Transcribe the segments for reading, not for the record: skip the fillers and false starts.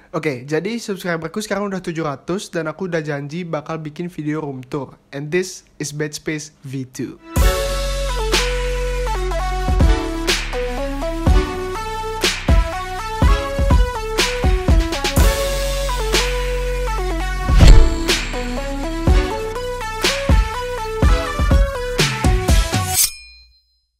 Oke, jadi subscriberku sekarang udah 700 dan aku udah janji bakal bikin video room tour. And this is Bed Space V2.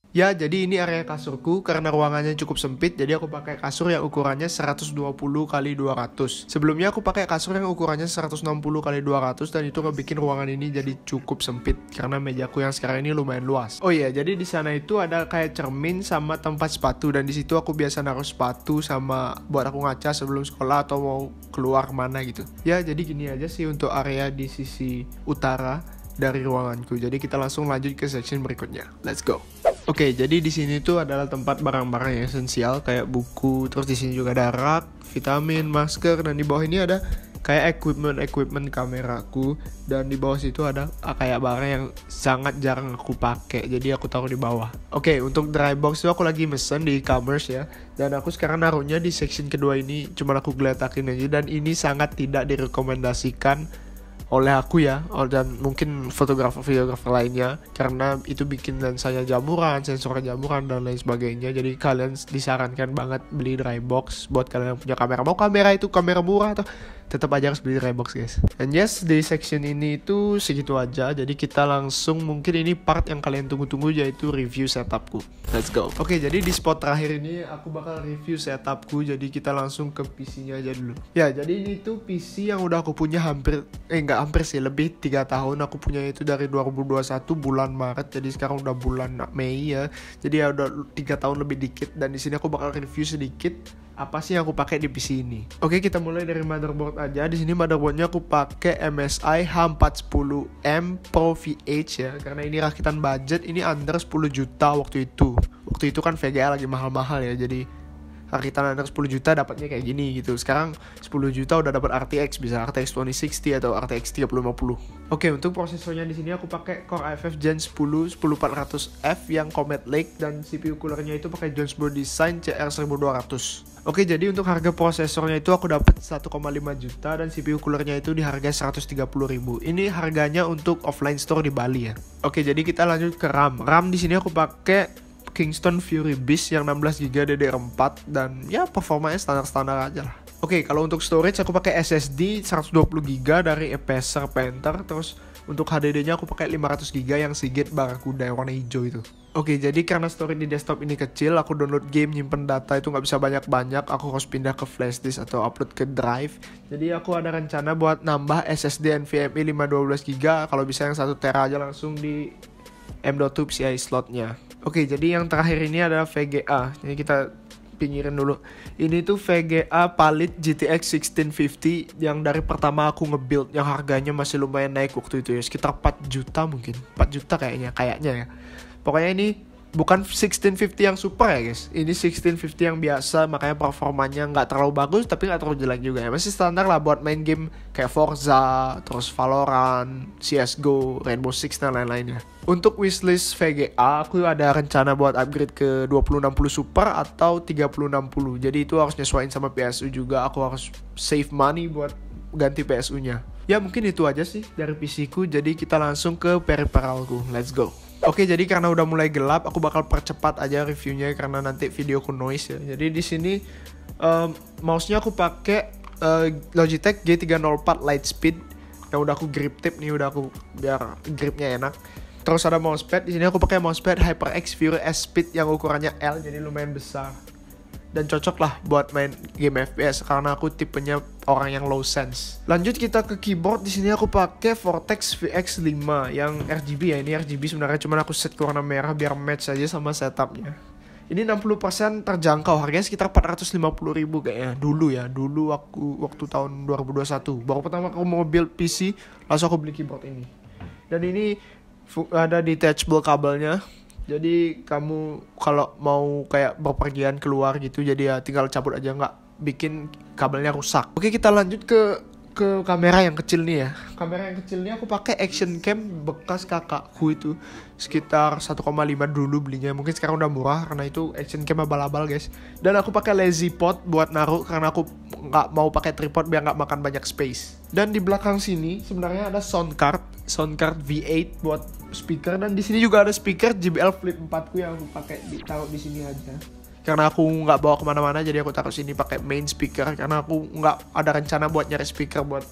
Ya, jadi ini area kasurku karena ruangannya cukup sempit, jadi aku pakai kasur yang ukurannya 120 x 200. Sebelumnya aku pakai kasur yang ukurannya 160 x 200 dan itu ngebikin ruangan ini jadi cukup sempit karena mejaku yang sekarang ini lumayan luas. Oh iya, jadi di sana itu ada kayak cermin sama tempat sepatu dan di situ aku biasa naruh sepatu sama buat aku ngaca sebelum sekolah atau mau keluar mana gitu. Ya, jadi gini aja sih untuk area di sisi utara dari ruanganku. Jadi kita langsung lanjut ke section berikutnya. Let's go. Oke, jadi di sini tuh adalah tempat barang-barang yang esensial kayak buku, terus di sini juga ada rak, vitamin, masker, dan di bawah ini ada kayak equipment kameraku, dan di bawah situ ada kayak barang yang sangat jarang aku pakai, jadi aku taruh di bawah. Oke, untuk dry box itu aku lagi mesen di e-commerce ya, dan aku sekarang naruhnya di section kedua ini, cuman aku geletakin aja, dan ini sangat tidak direkomendasikan oleh aku ya, dan mungkin fotografer-videografer lainnya, karena itu bikin lensanya jamuran, sensornya jamuran, dan lain sebagainya. Jadi kalian disarankan banget beli dry box buat kalian yang punya kamera. Mau kamera itu kamera murah atau tetap aja harus beli dry box guys. And yes, di section ini itu segitu aja. Jadi kita langsung, mungkin ini part yang kalian tunggu-tunggu, yaitu review setupku. Let's go. Oke, jadi di spot terakhir ini aku bakal review setupku. Jadi kita langsung ke PC-nya aja dulu. Ya, jadi ini tuh PC yang udah aku punya hampir sih, lebih 3 tahun. Aku punya itu dari 2021 bulan Maret, jadi sekarang udah bulan Mei ya, jadi ya udah 3 tahun lebih dikit. Dan di sini aku bakal review sedikit apa sih yang aku pakai di PC ini. Oke, kita mulai dari motherboard aja. Di sini motherboardnya aku pakai MSI H410M Pro VH ya, karena ini rakitan budget, ini under 10 juta waktu itu. Waktu itu kan VGA lagi mahal-mahal ya, jadi rakitan under 10 juta dapatnya kayak gini gitu. Sekarang 10 juta udah dapat RTX, bisa RTX 2060 atau RTX 3050. Oke, untuk prosesornya di sini aku pakai Core i5 Gen 10 10400F yang Comet Lake, dan CPU coolernya itu pakai Jonesboro Design CR1200. Oke, jadi untuk harga prosesornya itu aku dapat 1,5 juta dan CPU coolernya itu di harga 130.000. Ini harganya untuk offline store di Bali ya. Oke, jadi kita lanjut ke RAM. RAM di sini aku pakai Kingston Fury Beast yang 16GB DDR4 dan ya performanya standar-standar aja lah. Oke, kalau untuk storage aku pakai SSD 120GB dari Acer Panther, terus untuk HDD-nya aku pakai 500GB yang Seagate Barracuda yang warna hijau itu. Oke, jadi karena storage di desktop ini kecil, aku download game, nyimpen data itu nggak bisa banyak-banyak, aku harus pindah ke flash disk atau upload ke drive. Jadi aku ada rencana buat nambah SSD NVMe 512GB, kalau bisa yang 1TB aja langsung di M.2 PCI slotnya. Oke, jadi yang terakhir ini adalah VGA. Jadi kita pinggirin dulu. Ini tuh VGA Palit GTX 1650 yang dari pertama aku nge-build, yang harganya masih lumayan naik waktu itu ya, sekitar 4 juta mungkin. 4 juta kayaknya ya. Pokoknya ini bukan 1650 yang super ya guys. Ini 1650 yang biasa, makanya performanya nggak terlalu bagus tapi nggak terlalu jelek juga ya. Masih standar lah buat main game kayak Forza, terus Valorant, CSGO, Rainbow Six dan lain-lainnya. Untuk wishlist VGA, aku ada rencana buat upgrade ke 2060 Super atau 3060. Jadi itu harus nyesuaiin sama PSU juga. Aku harus save money buat ganti PSU-nya. Ya mungkin itu aja sih dari PC-ku. Jadi kita langsung ke peripheralku. Let's go. Oke, jadi karena udah mulai gelap, aku bakal percepat aja reviewnya karena nanti videoku noise ya. Jadi di sini mouse-nya aku pakai Logitech G304 Lightspeed yang udah aku grip tip nih, udah aku biar gripnya enak. Terus ada mousepad, di sini aku pakai mousepad HyperX Fury S Speed yang ukurannya L, jadi lumayan besar. Dan cocok lah buat main game FPS karena aku tipenya orang yang low sense. Lanjut kita ke keyboard. Di sini aku pakai Vortex VX5 yang RGB ya. Ini RGB sebenarnya, cuman aku set ke warna merah biar match aja sama setupnya. Ini 60% terjangkau, harganya sekitar 450.000 kayaknya. Dulu waktu tahun 2021 baru pertama aku mau build PC, langsung aku beli keyboard ini. Dan ini ada detachable kabelnya. Jadi kamu kalau mau kayak berpergian keluar gitu, jadi ya tinggal cabut aja, nggak bikin kabelnya rusak. Oke, kita lanjut ke ke kamera yang kecil nih ya. Kamera yang kecil ini aku pakai action cam bekas kakakku itu. Sekitar 1,5 dulu belinya. Mungkin sekarang udah murah karena itu action cam abal-abal guys. Dan aku pakai lazy pot buat naruh karena aku nggak mau pakai tripod biar nggak makan banyak space. Dan di belakang sini sebenarnya ada sound card V8 buat speaker, dan di sini juga ada speaker JBL Flip 4 ku yang aku pakai ditaruh di sini aja. Karena aku nggak bawa kemana-mana jadi aku taruh sini pakai main speaker karena aku nggak ada rencana buat nyari speaker buat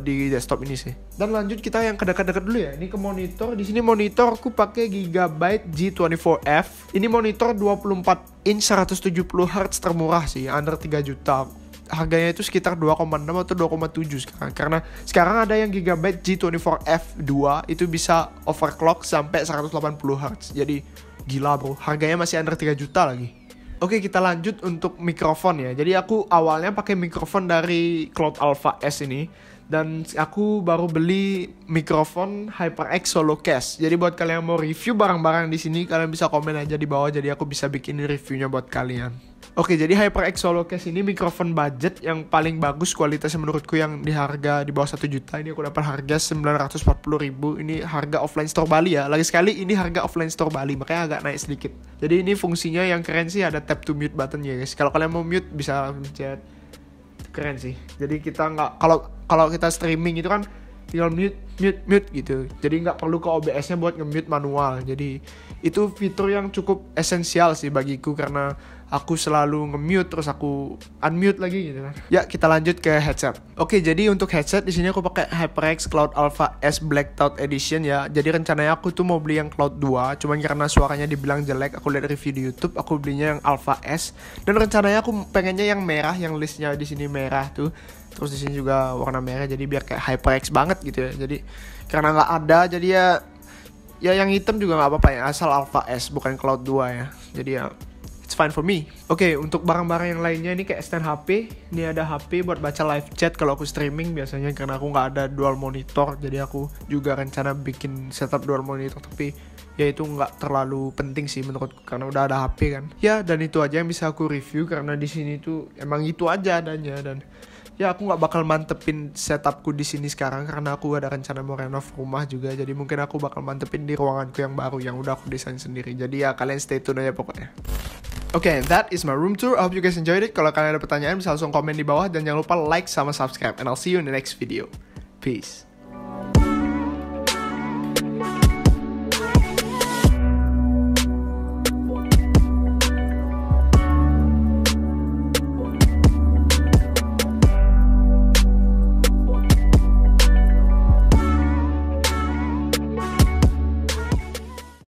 di desktop ini sih. Dan lanjut kita yang ke dekat-dekat dulu ya. Ini ke monitor. Di sini monitor aku pakai Gigabyte G24F. Ini monitor 24 inch 170 Hz termurah sih, under 3 juta. Harganya itu sekitar 2,6 atau 2,7 sekarang. Karena sekarang ada yang Gigabyte G24F2 itu bisa overclock sampai 180 Hz. Jadi gila bro, harganya masih under 3 juta lagi. Oke, kita lanjut untuk mikrofon ya. Jadi aku awalnya pakai mikrofon dari Cloud Alpha S ini. Dan aku baru beli mikrofon HyperX Solo Case. Jadi buat kalian yang mau review barang-barang di sini, kalian bisa komen aja di bawah. Jadi aku bisa bikin reviewnya buat kalian. Oke, jadi HyperX Solo Case ini mikrofon budget yang paling bagus kualitasnya menurutku, yang di harga di bawah 1 juta. Ini aku dapat harga 940.000. Ini harga offline store Bali ya. Lagi sekali ini harga offline store Bali, makanya agak naik sedikit. Jadi ini fungsinya yang keren sih, ada tap to mute button ya guys. Kalau kalian mau mute bisa pencet. Keren sih. Jadi kita nggak, kalau kita streaming itu kan tinggal mute gitu. Jadi nggak perlu ke OBS-nya buat nge-mute manual. Jadi itu fitur yang cukup esensial sih bagiku karena aku selalu nge-mute terus aku unmute lagi gitu kan. Ya, kita lanjut ke headset. Oke, jadi untuk headset di sini aku pakai HyperX Cloud Alpha S Black Out Edition ya. Jadi rencananya aku tuh mau beli yang Cloud 2, cuman karena suaranya dibilang jelek, aku lihat review di YouTube, aku belinya yang Alpha S. Dan rencananya aku pengennya yang merah, yang listnya di sini merah tuh. Terus di sini juga warna merah, jadi biar kayak HyperX banget gitu ya. Jadi karena nggak ada, jadi ya yang hitam juga nggak apa-apa ya, asal Alpha S bukan Cloud 2 ya. Jadi ya it's fine for me. Oke, untuk barang-barang yang lainnya ini kayak stand HP. Ini ada HP buat baca live chat kalau aku streaming biasanya, karena aku nggak ada dual monitor. Jadi aku juga rencana bikin setup dual monitor, tapi ya itu nggak terlalu penting sih menurutku karena udah ada HP kan. Ya, dan itu aja yang bisa aku review karena di sini tuh emang itu aja adanya. Dan ya aku nggak bakal mantepin setupku di sini sekarang karena aku ada rencana mau renov rumah juga. Jadi mungkin aku bakal mantepin di ruanganku yang baru yang udah aku desain sendiri. Jadi ya kalian stay tune aja pokoknya. Okay, that is my room tour. I hope you guys enjoyed it. Kalau kalian ada pertanyaan bisa langsung komen di bawah dan jangan lupa like sama subscribe. And I'll see you in the next video. Peace.